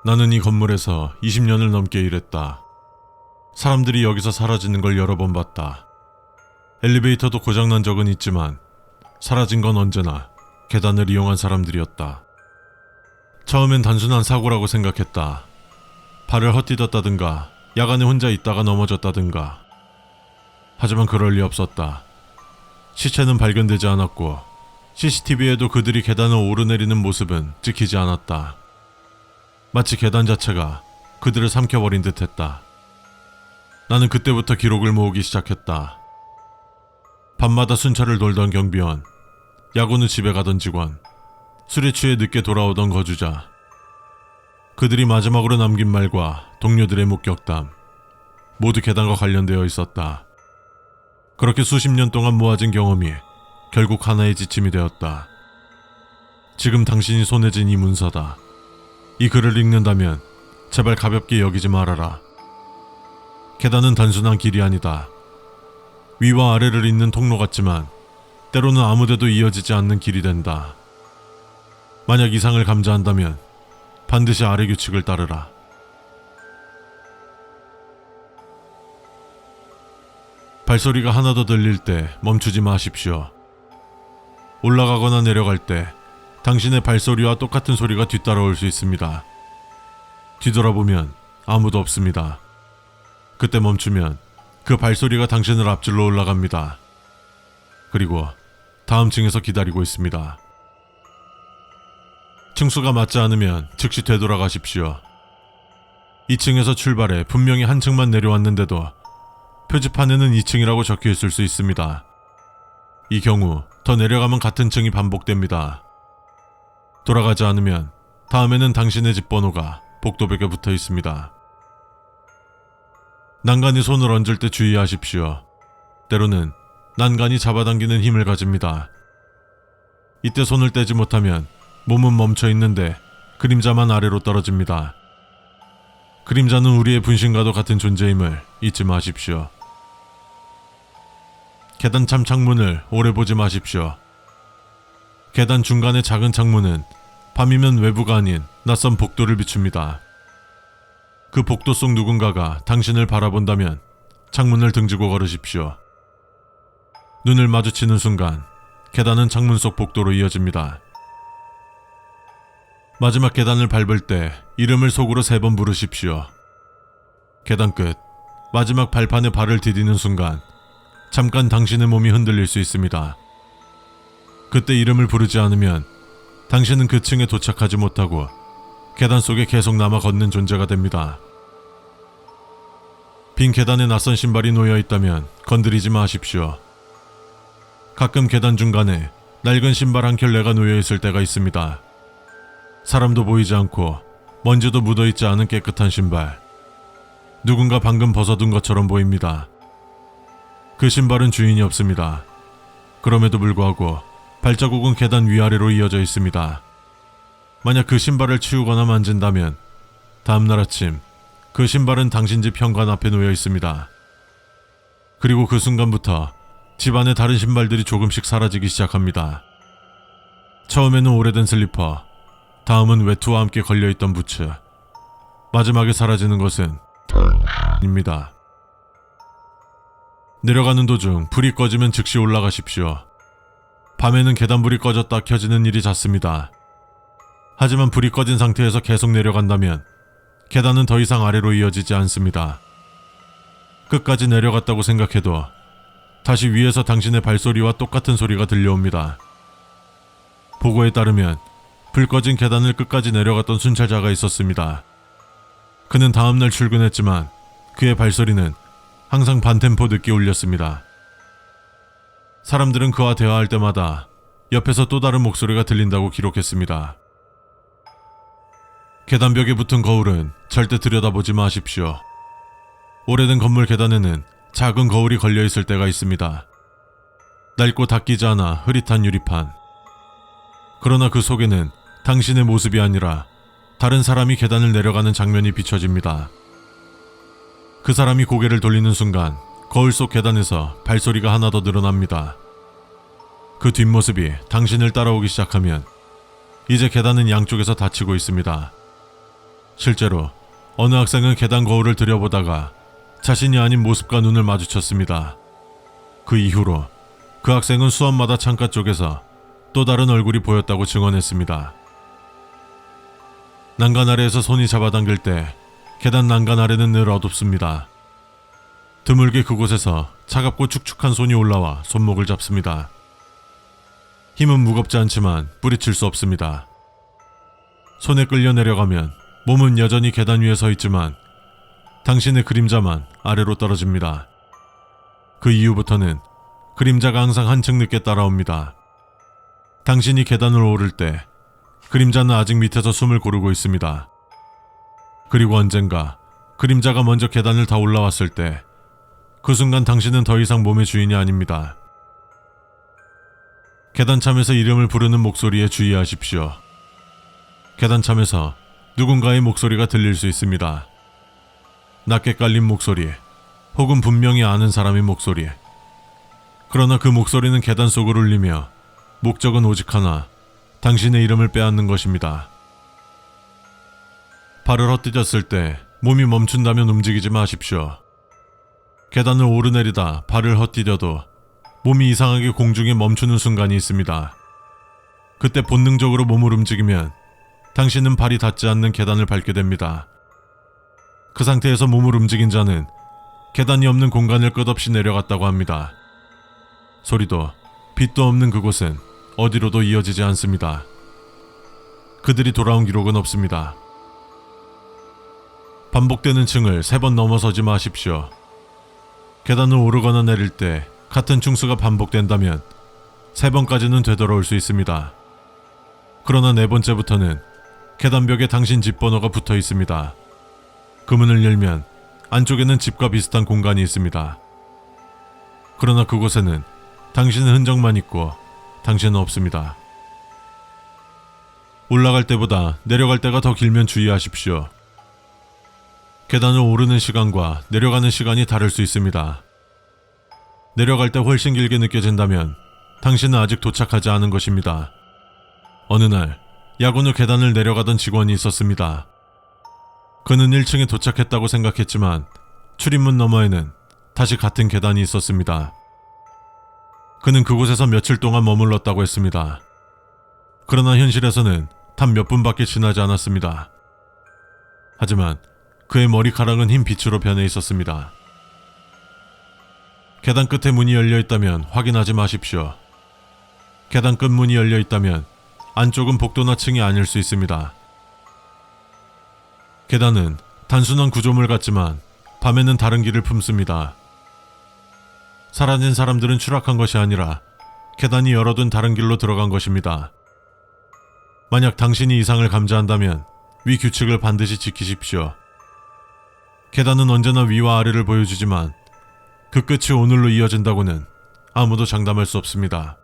나는 이 건물에서 20년을 넘게 일했다. 사람들이 여기서 사라지는 걸 여러 번 봤다. 엘리베이터도 고장난 적은 있지만 사라진 건 언제나 계단을 이용한 사람들이었다. 처음엔 단순한 사고라고 생각했다. 발을 헛디뎠다든가 야간에 혼자 있다가 넘어졌다든가. 하지만 그럴 리 없었다. 시체는 발견되지 않았고 CCTV에도 그들이 계단을 오르내리는 모습은 찍히지 않았다. 마치 계단 자체가 그들을 삼켜버린 듯했다. 나는 그때부터 기록을 모으기 시작했다. 밤마다 순찰을 돌던 경비원, 야근 후 집에 가던 직원, 술에 취해 늦게 돌아오던 거주자, 그들이 마지막으로 남긴 말과 동료들의 목격담, 모두 계단과 관련되어 있었다. 그렇게 수십 년 동안 모아진 경험이 결국 하나의 지침이 되었다. 지금 당신이 손에 쥔 이 문서다. 이 글을 읽는다면 제발 가볍게 여기지 말아라. 계단은 단순한 길이 아니다. 위와 아래를 잇는 통로 같지만 때로는 아무데도 이어지지 않는 길이 된다. 만약 이상을 감지한다면 반드시 아래 규칙을 따르라. 발소리가 하나 더 들릴 때 멈추지 마십시오. 올라가거나 내려갈 때 당신의 발소리와 똑같은 소리가 뒤따라올 수 있습니다. 뒤돌아보면 아무도 없습니다. 그때 멈추면 그 발소리가 당신을 앞질러 올라갑니다. 그리고 다음 층에서 기다리고 있습니다. 층수가 맞지 않으면 즉시 되돌아가십시오. 2층에서 출발해 분명히 한 층만 내려왔는데도 표지판에는 2층이라고 적혀 있을 수 있습니다. 이 경우 더 내려가면 같은 층이 반복됩니다. 돌아가지 않으면 다음에는 당신의 집 번호가 복도벽에 붙어 있습니다. 난간이 손을 얹을 때 주의하십시오. 때로는 난간이 잡아당기는 힘을 가집니다. 이때 손을 떼지 못하면 몸은 멈춰 있는데 그림자만 아래로 떨어집니다. 그림자는 우리의 분신과도 같은 존재임을 잊지 마십시오. 계단 참 창문을 오래 보지 마십시오. 계단 중간의 작은 창문은 밤이면 외부가 아닌 낯선 복도를 비춥니다. 그 복도 속 누군가가 당신을 바라본다면 창문을 등지고 걸으십시오. 눈을 마주치는 순간 계단은 창문 속 복도로 이어집니다. 마지막 계단을 밟을 때 이름을 속으로 3번 부르십시오. 계단 끝 마지막 발판에 발을 디디는 순간 잠깐 당신의 몸이 흔들릴 수 있습니다. 그때 이름을 부르지 않으면 당신은 그 층에 도착하지 못하고 계단 속에 계속 남아 걷는 존재가 됩니다. 빈 계단에 낯선 신발이 놓여 있다면 건드리지 마십시오. 가끔 계단 중간에 낡은 신발 한 켤레가 놓여 있을 때가 있습니다. 사람도 보이지 않고 먼지도 묻어 있지 않은 깨끗한 신발. 누군가 방금 벗어둔 것처럼 보입니다. 그 신발은 주인이 없습니다. 그럼에도 불구하고 발자국은 계단 위아래로 이어져 있습니다. 만약 그 신발을 치우거나 만진다면 다음날 아침 그 신발은 당신 집 현관 앞에 놓여 있습니다. 그리고 그 순간부터 집안의 다른 신발들이 조금씩 사라지기 시작합니다. 처음에는 오래된 슬리퍼, 다음은 외투와 함께 걸려있던 부츠, 마지막에 사라지는 것은 입니다. 내려가는 도중 불이 꺼지면 즉시 올라가십시오. 밤에는 계단불이 꺼졌다 켜지는 일이 잦습니다. 하지만 불이 꺼진 상태에서 계속 내려간다면 계단은 더 이상 아래로 이어지지 않습니다. 끝까지 내려갔다고 생각해도 다시 위에서 당신의 발소리와 똑같은 소리가 들려옵니다. 보고에 따르면 불 꺼진 계단을 끝까지 내려갔던 순찰자가 있었습니다. 그는 다음날 출근했지만 그의 발소리는 항상 반템포 늦게 울렸습니다. 사람들은 그와 대화할 때마다 옆에서 또 다른 목소리가 들린다고 기록했습니다. 계단벽에 붙은 거울은 절대 들여다보지 마십시오. 오래된 건물 계단에는 작은 거울이 걸려 있을 때가 있습니다. 낡고 닦이지 않아 흐릿한 유리판. 그러나 그 속에는 당신의 모습이 아니라 다른 사람이 계단을 내려가는 장면이 비춰집니다. 그 사람이 고개를 돌리는 순간 거울 속 계단에서 발소리가 하나 더 늘어납니다. 그 뒷모습이 당신을 따라오기 시작하면 이제 계단은 양쪽에서 닫히고 있습니다. 실제로 어느 학생은 계단 거울을 들여보다가 자신이 아닌 모습과 눈을 마주쳤습니다. 그 이후로 그 학생은 수업마다 창가 쪽에서 또 다른 얼굴이 보였다고 증언했습니다. 난간 아래에서 손이 잡아당길 때 계단 난간 아래는 늘 어둡습니다. 드물게 그곳에서 차갑고 축축한 손이 올라와 손목을 잡습니다. 힘은 무겁지 않지만 뿌리칠 수 없습니다. 손에 끌려 내려가면 몸은 여전히 계단 위에 서 있지만 당신의 그림자만 아래로 떨어집니다. 그 이후부터는 그림자가 항상 한층 늦게 따라옵니다. 당신이 계단을 오를 때 그림자는 아직 밑에서 숨을 고르고 있습니다. 그리고 언젠가 그림자가 먼저 계단을 다 올라왔을 때 그 순간 당신은 더 이상 몸의 주인이 아닙니다. 계단참에서 이름을 부르는 목소리에 주의하십시오. 계단참에서 누군가의 목소리가 들릴 수 있습니다. 낮게 깔린 목소리, 혹은 분명히 아는 사람의 목소리. 그러나 그 목소리는 계단 속을 울리며 목적은 오직 하나, 당신의 이름을 빼앗는 것입니다. 발을 헛디뎠을 때 몸이 멈춘다면 움직이지 마십시오. 계단을 오르내리다 발을 헛디뎌도 몸이 이상하게 공중에 멈추는 순간이 있습니다. 그때 본능적으로 몸을 움직이면 당신은 발이 닿지 않는 계단을 밟게 됩니다. 그 상태에서 몸을 움직인 자는 계단이 없는 공간을 끝없이 내려갔다고 합니다. 소리도 빛도 없는 그곳은 어디로도 이어지지 않습니다. 그들이 돌아온 기록은 없습니다. 반복되는 층을 3번 넘어서지 마십시오. 계단을 오르거나 내릴 때 같은 층수가 반복된다면 3번까지는 되돌아올 수 있습니다. 그러나 4번째부터는 계단벽에 당신 집 번호가 붙어 있습니다. 그 문을 열면 안쪽에는 집과 비슷한 공간이 있습니다. 그러나 그곳에는 당신의 흔적만 있고 당신은 없습니다. 올라갈 때보다 내려갈 때가 더 길면 주의하십시오. 계단을 오르는 시간과 내려가는 시간이 다를 수 있습니다. 내려갈 때 훨씬 길게 느껴진다면 당신은 아직 도착하지 않은 것입니다. 어느 날 야구는 계단을 내려가던 직원이 있었습니다. 그는 1층에 도착했다고 생각했지만 출입문 너머에는 다시 같은 계단이 있었습니다. 그는 그곳에서 며칠 동안 머물렀다고 했습니다. 그러나 현실에서는 단 몇 분밖에 지나지 않았습니다. 하지만 그의 머리카락은 흰 빛으로 변해 있었습니다. 계단 끝에 문이 열려 있다면 확인하지 마십시오. 계단 끝 문이 열려 있다면 안쪽은 복도나 층이 아닐 수 있습니다. 계단은 단순한 구조물 같지만 밤에는 다른 길을 품습니다. 사라진 사람들은 추락한 것이 아니라 계단이 열어둔 다른 길로 들어간 것입니다. 만약 당신이 이상을 감지한다면 위 규칙을 반드시 지키십시오. 계단은 언제나 위와 아래를 보여주지만 그 끝이 오늘로 이어진다고는 아무도 장담할 수 없습니다.